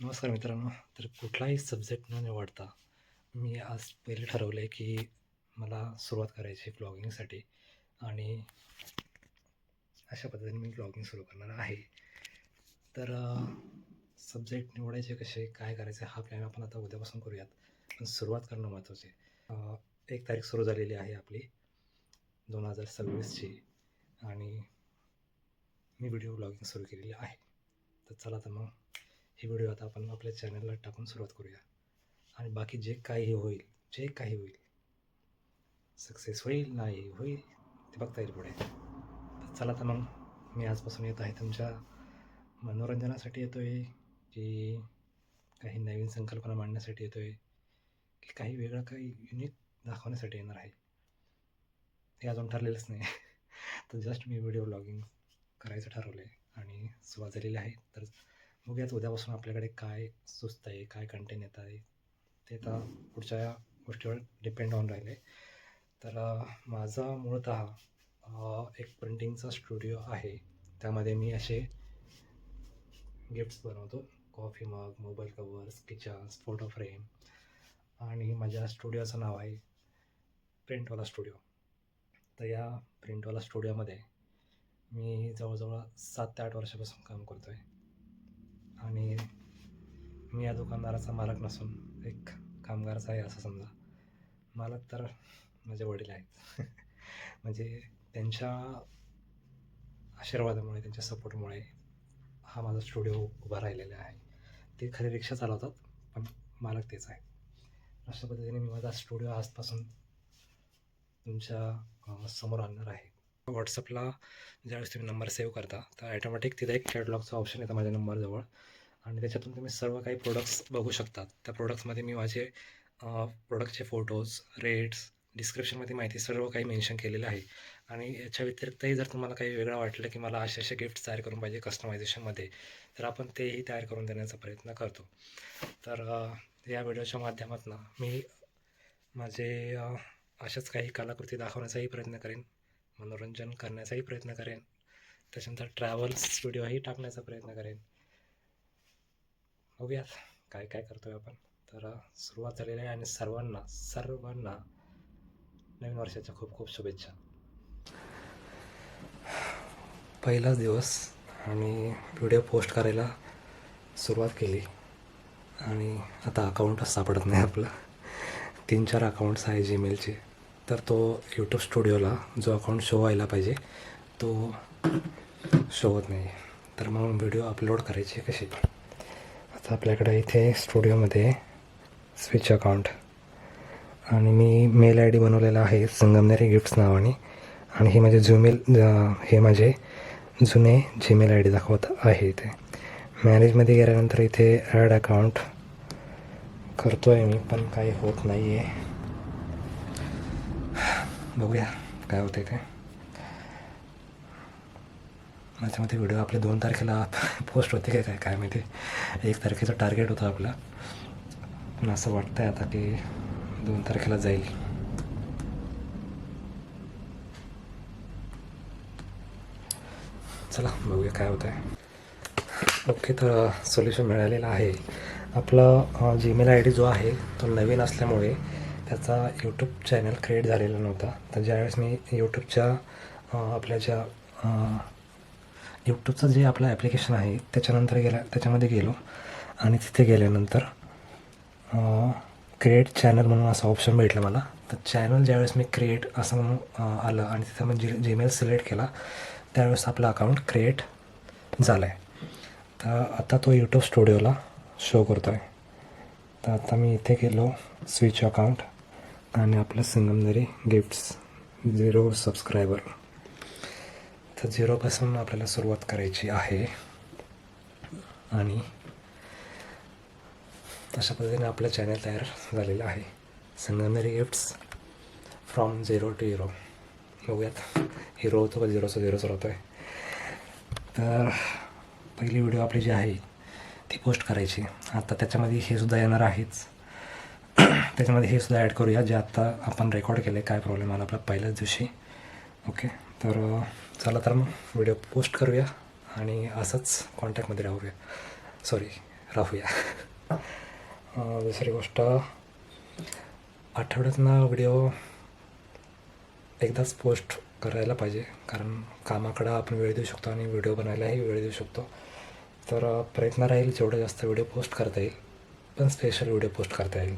नमस्कार मित्रांनो. तर कुठलाही सब्जेक्ट न निवडता मी आज पहिले ठरवलं आहे की मला सुरुवात करायची ब्लॉगिंगसाठी आणि अशा पद्धतीने मी ब्लॉगिंग सुरू करणार आहे. तर सब्जेक्ट निवडायचे कसे, काय करायचे हा प्लॅन आपण आता उद्यापासून करूयात. पण सुरुवात करणं महत्त्वाचं आहे. 1 तारीख सुरू झालेली आहे आपली 2026ची आणि मी व्हिडिओ ब्लॉगिंग सुरू केलेली आहे. तर चला तर मग ही व्हिडिओ आता आपण आपल्या चॅनलला टाकून सुरुवात करूया. आणि बाकी जे काही होईल, जे काही होईल, सक्सेस होईल, नाही होईल, ते बघता येईल पुढे. तर चला तर मग मी आजपासून येत आहे तुमच्या मनोरंजनासाठी येतो आहे, की काही नवीन संकल्पना मांडण्यासाठी येतो आहे, की काही वेगळं काही युनिक दाखवण्यासाठी येणार आहे. हे अजून ठरलेलंच नाही. तर जस्ट मी व्हिडिओ ब्लॉगिंग करायचं ठरवलं आहे आणि सुरुवात झालेली आहे. तर बघूयात उद्यापासून आपल्याकडे काय सुचतं आहे, काय कंटेंट येत आहे, ते आता पुढच्या गोष्टीवर डिपेंड ऑन राहिले. तर माझा मूळतः एक प्रिंटिंगचा स्टुडिओ आहे. त्यामध्ये मी असे गिफ्ट्स बनवतो. Coffee mug, mobile covers, kitchens, photo frame आणि माझ्या स्टुडिओचं नाव आहे प्रिंटवाला स्टुडिओ. तर या प्रिंटवाला स्टुडिओमध्ये मी जवळजवळ 7 ते 8 वर्षापासून काम करतो आहे आणि मी या दुकानदाराचा मालक नसून एक कामगारचा आहे असं समजा. मालक तर माझे वडील आहेत. म्हणजे त्यांच्या आशीर्वादामुळे, त्यांच्या सपोर्टमुळे हा माझा स्टुडिओ उभा राहिलेला आहे. ते खरी रिक्षा चालवतात, पण मालक तेच आहे. अशा पद्धतीने मी माझा स्टुडिओ आजपासून तुमच्या समोर आणणार आहे. व्हॉट्सअपला ज्यावेळेस तुम्ही नंबर सेव्ह करता, तर ॲटोमॅटिक तिथे एक कॅटलॉगचा ऑप्शन येतं माझ्या नंबरजवळ आणि त्याच्यातून तुम्ही सर्व काही प्रोडक्ट्स बघू शकता. त्या प्रोडक्ट्समध्ये मी माझे प्रोडक्टचे फोटोज, रेट्स, डिस्क्रिप्शनमध्ये माहिती सर्व काही मेन्शन केलेलं आहे. आणि याच्या व्यतिरिक्तही जर तुम्हाला काही वेगळं वाटलं, की मला असे गिफ्ट्स तयार करून पाहिजे कस्टमायझेशनमध्ये, तर आपण तेही तयार करून देण्याचा प्रयत्न करतो. तर या व्हिडिओच्या माध्यमातून मी माझे अशाच काही कलाकृती दाखवण्याचाही प्रयत्न करेन, मनोरंजन करण्याचाही प्रयत्न करेन, त्याच्यानंतर ट्रॅव्हल्स व्हिडिओही टाकण्याचा प्रयत्न करेन. बघूयात काय काय करतो आहे आपण. तर सुरुवात झालेली आहे आणि सर्वांना नवीन वर्षाच्या खूप खूप शुभेच्छा. पहिलाच दिवस आणि व्हिडिओ पोस्ट करायला सुरुवात केली आणि आता अकाउंटच सापडत नाही आपलं. 3-4 अकाउंट्स आहे जीमेलचे. तर तो यूट्यूब स्टुडिओला जो अकाउंट शो व्हायला पाहिजे तो शो होत नाही. तर मग व्हिडिओ अपलोड करायचे कसे. आता आपल्याकडे इथे स्टुडिओमध्ये स्विच अकाउंट आणि मी मेल आय डी बनवलेला आहे संगमनेरी गिफ्ट्स नावाने आणि हे माझे जुने जीमेल आय डी दाखवत आहे. इथे मॅनेजमध्ये गेल्यानंतर इथे ॲड अकाउंट करतो आहे मी, पण काही होत नाही आहे. बघूया काय होतं आहे ते. माझ्यामध्ये व्हिडिओ आपले 2 तारखेला पोस्ट होते काय माहिती. 1 तारखेचं टार्गेट होतं आपलं, पण असं वाटतं आहे आता की 2 तारखेला जाईल. चला बघूया काय होतं आहे. ओके, तर सोल्युशन मिळालेलं आहे. आपला जीमेल आय डी जो आहे तो नवीन असल्यामुळे त्याचा यूट्यूब चॅनल क्रिएट झालेला नव्हता. तर ज्यावेळेस मी यूट्यूबचं जे आपलं ॲप्लिकेशन आहे त्याच्यामध्ये गेलो आणि तिथे गेल्यानंतर क्रिएट चॅनल म्हणून असं ऑप्शन भेटलं मला. तर चॅनल ज्यावेळेस मी क्रिएट असं म्हणून आलं आणि तिथं मी जीमेल सिलेक्ट केला त्यावेळेस आपला अकाउंट क्रिएट झाला आहे. तर आता तो यूट्यूब स्टुडिओला शो करतो आहे. तर आता मी इथे गेलो स्विच अकाउंट आणि आपलं संगमनेरी गिफ्ट्स 0 सबस्क्रायबर. तर 0पासून आपल्याला सुरुवात करायची आहे आणि अशा पद्धतीने आपलं चॅनल तयार झालेलं आहे. Sangamneri gifts from 0 to hero. बघूयात हिरो होतो का 0चा राहतो आहे. तर पहिली व्हिडिओ आपली जी आहे ती पोस्ट करायची. आता त्याच्यामध्ये हे सुद्धा येणार आहेच. त्याच्यामध्ये हे सुद्धा ॲड करूया जे आत्ता आपण रेकॉर्ड केले. काय प्रॉब्लेम आला आपला पहिल्याच दिवशी. ओके, तर चला तर मग व्हिडिओ पोस्ट करूया आणि असंच कॉन्टॅक्टमध्ये राहूया. दुसरी गोष्ट, आठवड्यातनं व्हिडिओ एकदाच पोस्ट करायला पाहिजे, कारण कामाकडं आपण वेळ देऊ शकतो आणि व्हिडिओ बनायलाही वेळ देऊ शकतो. तर प्रयत्न राहील जेवढं जास्त व्हिडिओ पोस्ट करता येईल, पण स्पेशल व्हिडिओ पोस्ट करता येईल.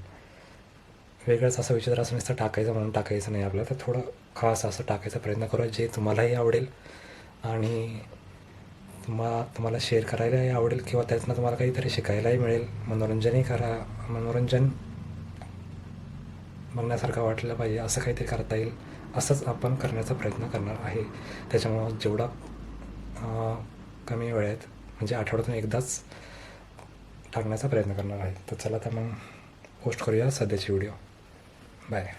वेगळंच असं विचित्र असं नुसतं टाकायचं म्हणून टाकायचं नाही आपल्याला, तर थोडं खास असं टाकायचा प्रयत्न करूया जे तुम्हालाही आवडेल आणि तुम्हाला शेअर करायलाही आवडेल, किंवा त्यातनं तुम्हाला काहीतरी शिकायलाही मिळेल. मनोरंजन बघण्यासारखं वाटलं पाहिजे, असं काहीतरी करता येईल, असंच आपण करण्याचा प्रयत्न करणार आहे. त्याच्यामुळं जेवढा कमी वेळेत म्हणजे आठवड्यातून एकदाच टाकण्याचा प्रयत्न करणार आहे. तर चला तर मग पोस्ट करूया सध्याची व्हिडिओ. बाय.